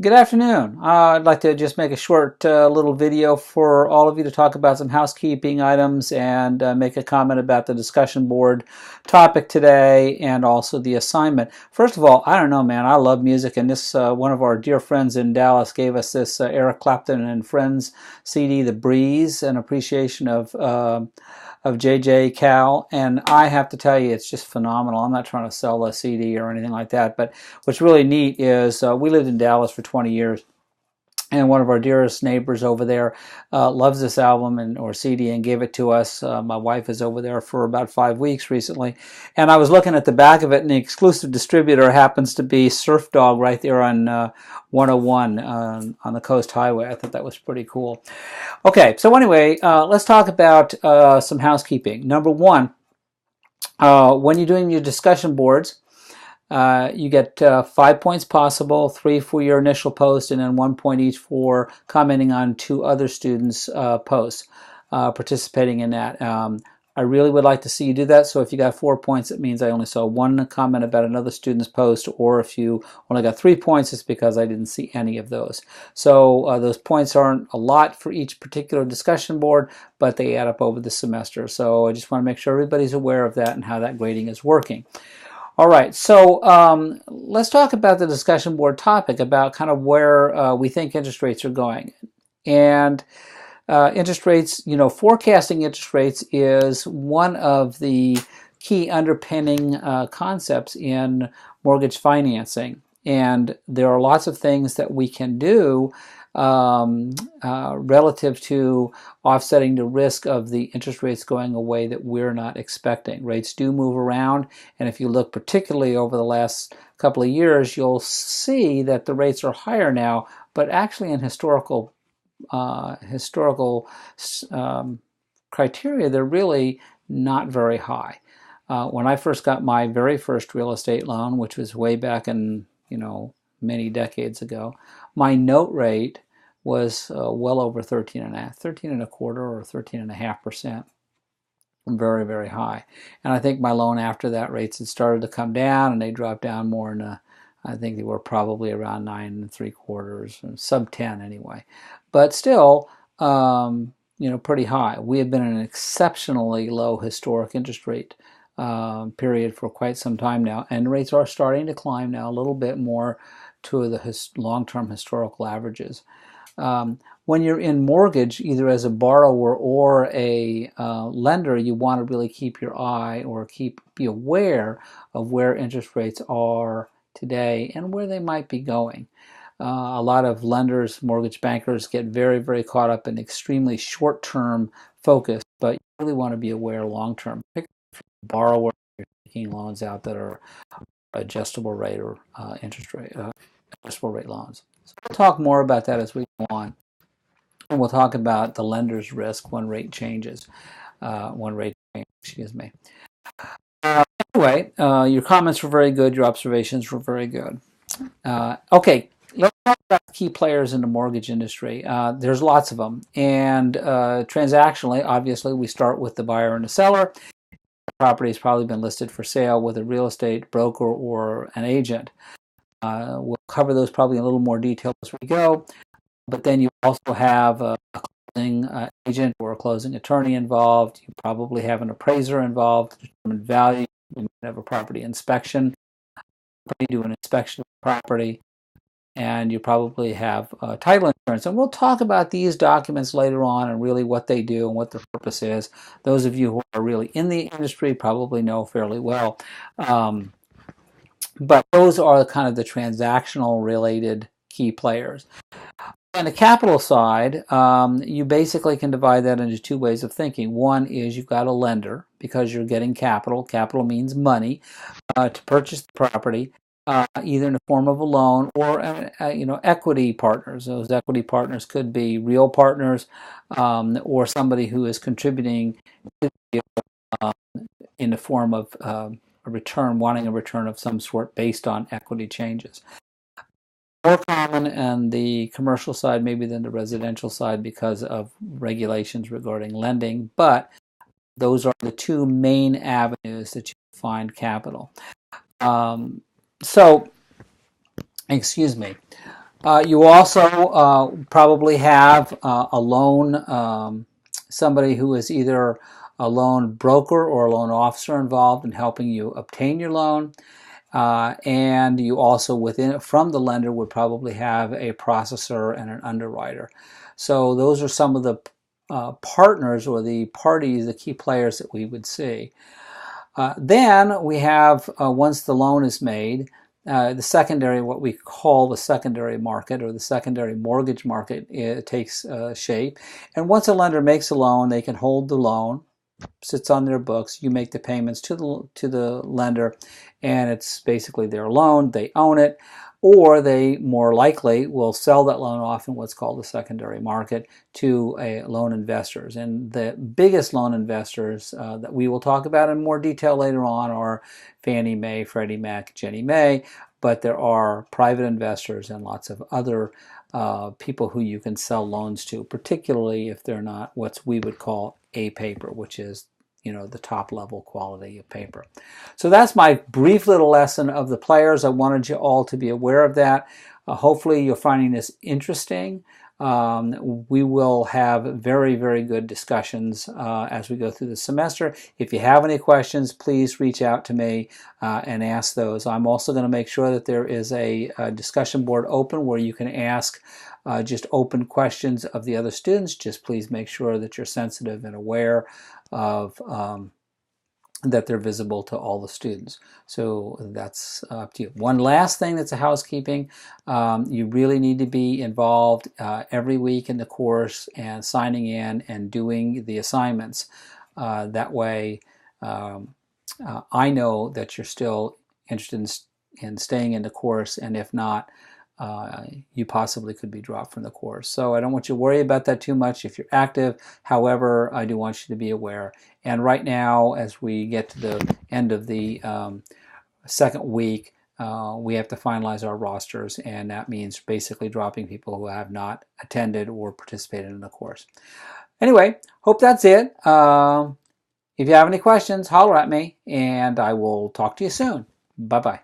Good afternoon. I'd like to just make a short little video for all of you to talk about some housekeeping items and make a comment about the discussion board topic today and also the assignment. First of all, I don't know, man. I love music, and this one of our dear friends in Dallas gave us this Eric Clapton and Friends CD, The Breeze, an appreciation of JJ Cal, and I have to tell you, it's just phenomenal. I'm not trying to sell a CD or anything like that, but what's really neat is we lived in Dallas for 20 years, and one of our dearest neighbors over there loves this album or CD and gave it to us. My wife is over there for about 5 weeks recently, and I was looking at the back of it, and the exclusive distributor happens to be Surf Dog right there on 101 on the Coast Highway. I thought that was pretty cool. Okay, so anyway, let's talk about some housekeeping. Number one, when you're doing your discussion boards, you get 5 points possible, 3 for your initial post, and then 1 point each for commenting on two other students' posts, participating in that. I really would like to see you do that. So if you got 4 points, it means I only saw one comment about another student's post, or if you only got 3 points, it's because I didn't see any of those. So those points aren't a lot for each particular discussion board, but they add up over the semester. So I just want to make sure everybody's aware of that and how that grading is working. All right, so let's talk about the discussion board topic about kind of where we think interest rates are going. And interest rates, forecasting interest rates is one of the key underpinning concepts in mortgage financing. And there are lots of things that we can do relative to offsetting the risk of the interest rates going away that we're not expecting. Rates do move around, and if you look particularly over the last couple of years, you'll see that the rates are higher now, but actually in historical criteria, they're really not very high. When I first got my very first real estate loan, which was way back in, many decades ago, my note rate was well over 13 and a quarter or 13.5%. Very, very high. And I think my loan after that rates had started to come down, and they dropped down more in I think they were probably around 9.75, sub 10 anyway. But still, pretty high. We have been in an exceptionally low historic interest rate period for quite some time now, and rates are starting to climb now a little bit more to the long-term historical averages. When you're in mortgage, either as a borrower or a lender, you want to really keep your eye or be aware of where interest rates are today and where they might be going. A lot of lenders, mortgage bankers get very, very caught up in extremely short-term focus, but you really want to be aware long-term. Pick a borrower you're taking loans out that are adjustable rate or interest rate, adjustable rate loans. So we'll talk more about that as we go on. And we'll talk about the lender's risk when rate changes, excuse me. Anyway, your comments were very good. Your observations were very good. Okay, let's talk about key players in the mortgage industry. There's lots of them. And transactionally, obviously, we start with the buyer and the seller. The property has probably been listed for sale with a real estate broker or an agent. We'll cover those probably in a little more detail as we go. But then you also have a closing agent or a closing attorney involved. You probably have an appraiser involved to determine value. You might have a property inspection. You do an inspection of the property, and you probably have title insurance. And we'll talk about these documents later on and really what they do and what their purpose is. Those of you who are really in the industry probably know fairly well. But those are kind of the transactional related key players. On the capital side, you basically can divide that into two ways of thinking. One is you've got a lender because you're getting capital. Capital means money to purchase the property, either in the form of a loan or equity partners. Those equity partners could be real partners or somebody who is contributing to the deal in the form of a return, wanting a return of some sort based on equity changes. More common on the commercial side maybe than the residential side because of regulations regarding lending, but those are the two main avenues that you find capital. Excuse me. You also probably have a loan, somebody who is either a loan broker or a loan officer involved in helping you obtain your loan. And you also from the lender would probably have a processor and an underwriter. So those are some of the partners or the parties, the key players that we would see. Then we have, once the loan is made, the secondary, what we call the secondary market or the secondary mortgage market, it takes shape. And once a lender makes a loan, they can hold the loan, sits on their books, you make the payments to the lender, and it's basically their loan, they own it, or they more likely will sell that loan off in what's called the secondary market to loan investors. And the biggest loan investors that we will talk about in more detail later on are Fannie Mae, Freddie Mac, Ginnie Mae, but there are private investors and lots of other people who you can sell loans to, particularly if they're not what we would call A paper, which is the top level quality of paper. So that's my brief little lesson of the players. I wanted you all to be aware of that. Hopefully you're finding this interesting. We will have very, very good discussions as we go through the semester. If you have any questions, please reach out to me and ask those. I'm also going to make sure that there is a discussion board open where you can ask just open questions of the other students. Just please make sure that you're sensitive and aware of that they're visible to all the students. So that's up to you. One last thing that's a housekeeping. You really need to be involved every week in the course and signing in and doing the assignments. That way I know that you're still interested in staying in the course, and if not, you possibly could be dropped from the course. So I don't want you to worry about that too much if you're active. However, I do want you to be aware. And right now, as we get to the end of the second week, we have to finalize our rosters, and that means basically dropping people who have not attended or participated in the course. Anyway, hope that's it. If you have any questions, holler at me, and I will talk to you soon. Bye-bye.